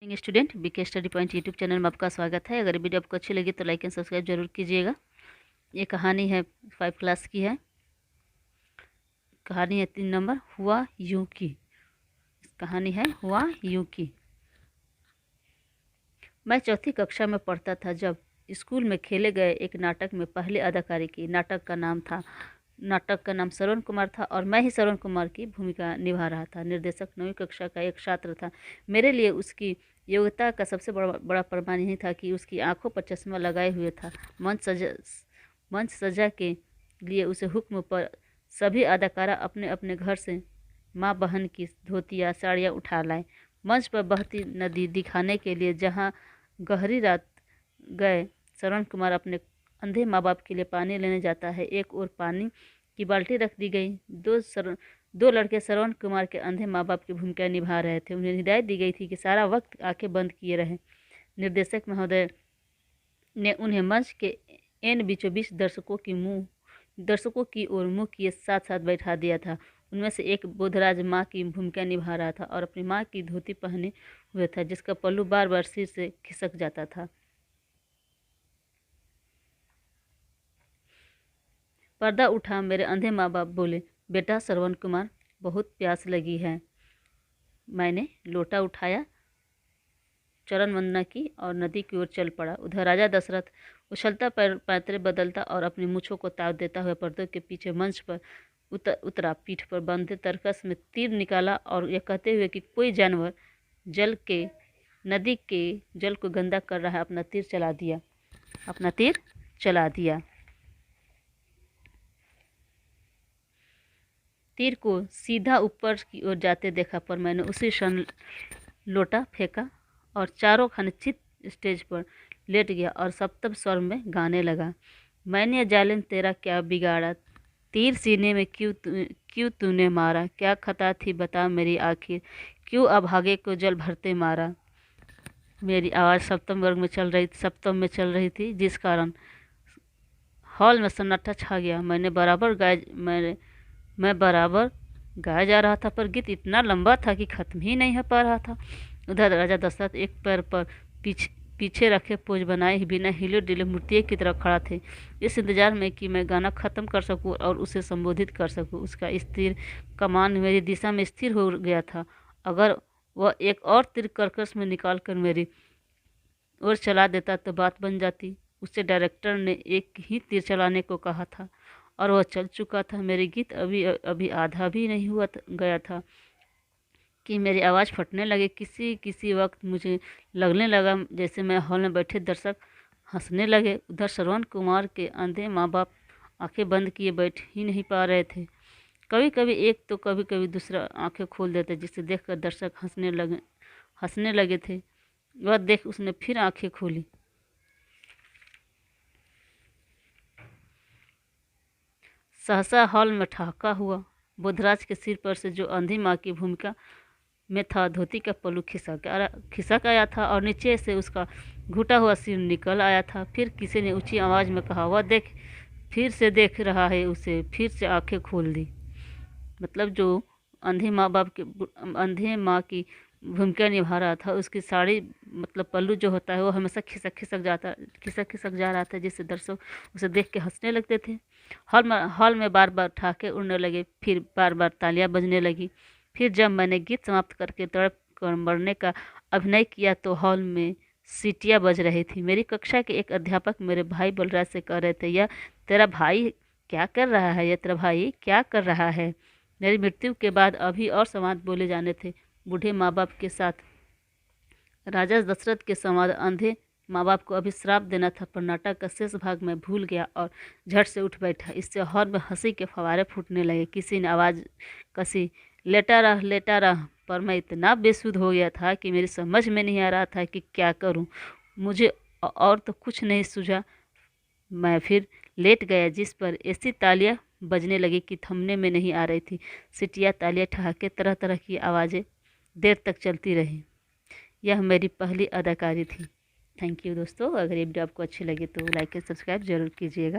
Student BK study point YouTube channel में आपका स्वागत है। अगर वीडियो आपको अच्छी लगी तो लाइक एंड सब्सक्राइब जरूर कीजिएगा। ये कहानी है 5 क्लास की है। कहानी है 3 नंबर, हुआ यूं की। कहानी है हुआ यूं की। मैं चौथी कक्षा में पढ़ता था जब स्कूल में खेले गए एक नाटक में पहले अदाकारी की। नाटक का नाम श्रवण कुमार था और मैं ही श्रवण कुमार की भूमिका निभा रहा था। निर्देशक 9वीं कक्षा का एक छात्र था। मेरे लिए उसकी योग्यता का सबसे बड़ा प्रमाण यही था कि उसकी आंखों पर चश्मा लगाए हुए था। मंच सजा के लिए उसे हुक्म पर सभी अदाकारा अपने अपने घर से माँ बहन की धोतियाँ साड़ियाँ उठा लाए। मंच पर बहती नदी दिखाने के लिए जहाँ गहरी रात गए श्रवण कुमार अपने अंधे माँ बाप के लिए पानी लेने जाता है। एक ओर पानी की बाल्टी रख दी गई। दो लड़के श्रवण कुमार के अंधे माँ बाप की भूमिका निभा रहे थे। उन्हें हिदायत दी गई थी कि सारा वक्त आंखें बंद किए रहें। निर्देशक महोदय ने उन्हें मंच के बीचों बीच दर्शकों की ओर मुँह किए साथ साथ बैठा दिया था। उनमें से एक बोधराज माँ की भूमिका निभा रहा था और अपनी माँ की धोती पहने हुए था, जिसका पल्लू बार बार सिर से खिसक जाता था। पर्दा उठा। मेरे अंधे माँ बाप बोले, बेटा श्रवण कुमार, बहुत प्यास लगी है। मैंने लोटा उठाया, चरण वंदना की और नदी की ओर चल पड़ा। उधर राजा दशरथ उछलता पैतरे बदलता और अपनी मूँछों को ताव देता हुआ पर्दों के पीछे मंच पर उतरा। पीठ पर बंधे तरकस में तीर निकाला और यह कहते हुए कि कोई जानवर नदी के जल को गंदा कर रहा है, अपना तीर चला दिया। तीर को सीधा ऊपर की ओर जाते देखा, पर मैंने उसी क्षण लोटा फेंका और चारों खाने चित स्टेज पर लेट गया और सप्तम स्वर में गाने लगा। मैंने जालिम तेरा क्या बिगाड़ा, तीर सीने में क्यों तूने मारा, क्या खता थी बता मेरी आखिर, क्यों अभागे को जल भरते मारा। मेरी आवाज़ सप्तम में चल रही थी, जिस कारण हॉल में सन्नाटा छा गया। मैं बराबर गाया जा रहा था, पर गीत इतना लंबा था कि खत्म ही नहीं हो पा रहा था। उधर राजा दशरथ एक पैर पर पीछे रखे पोज बनाए ही बिना हिले डिले मूर्ति की तरह खड़ा थे, इस इंतजार में कि मैं गाना ख़त्म कर सकूं और उसे संबोधित कर सकूं। उसका स्थिर कमान मेरी दिशा में स्थिर हो गया था। अगर वह एक और तीर कर्कश में निकाल कर मेरी ओर चला देता तो बात बन जाती। उससे डायरेक्टर ने एक ही तीर चलाने को कहा था और वह चल चुका था। मेरे गीत अभी आधा भी नहीं हुआ गया था कि मेरी आवाज़ फटने लगे। किसी वक्त मुझे लगने लगा जैसे मैं हॉल में बैठे दर्शक हंसने लगे। उधर श्रवण कुमार के अंधे माँ बाप आंखें बंद किए बैठ ही नहीं पा रहे थे। कभी कभी एक तो कभी कभी दूसरा आंखें खोल देते, जिसे देखकर दर्शक हंसने लगे थे। वह देख उसने फिर आंखें खोली। सहसा हॉल में ठहाका हुआ। बोधराज के सिर पर से जो अंधी माँ की भूमिका में था, धोती का पल्लू खिसक आया था और नीचे से उसका घुटा हुआ सिर निकल आया था। फिर किसी ने ऊंची आवाज़ में कहा, वह फिर से देख रहा है उसे। फिर से आंखें खोल दी। मतलब जो अंधे माँ की भूमिका निभा रहा था, उसकी साड़ी मतलब पल्लू जो होता है वो हमेशा खिसक जा रहा था, जिससे दर्शक उसे देख के हंसने लगते थे। हॉल में बार बार ठहाके उड़ने लगे, फिर बार बार तालियां बजने लगी। फिर जब मैंने गीत समाप्त करके तड़प कर मरने का अभिनय किया तो हॉल में सीटियाँ बज रही थी। मेरी कक्षा के एक अध्यापक मेरे भाई बलराज से कह रहे थे, यह तेरा भाई क्या कर रहा है। मेरी मृत्यु के बाद अभी और संवाद बोले जाने थे। बूढ़े माँ बाप के साथ राजा दशरथ के संवाद। अंधे माँ बाप को अभी श्राप देना था, पर नाटक का शेष भाग मैं भूल गया और झट से उठ बैठा। इससे हॉल में हंसी के फवारे फूटने लगे। किसी ने आवाज़ कसी, लेटा रह। पर मैं इतना बेसुध हो गया था कि मेरी समझ में नहीं आ रहा था कि क्या करूं। मुझे और तो कुछ नहीं सूझा। मैं फिर लेट गया, जिस पर ऐसी तालियां बजने लगी कि थमने में नहीं आ रही थी। सीटियाँ, तालियां, ठहाके, तरह तरह की आवाज़ें देर तक चलती रही। यह मेरी पहली अदाकारी थी। थैंक यू दोस्तों। अगर ये वीडियो आपको अच्छी लगी तो लाइक एंड सब्सक्राइब जरूर कीजिएगा।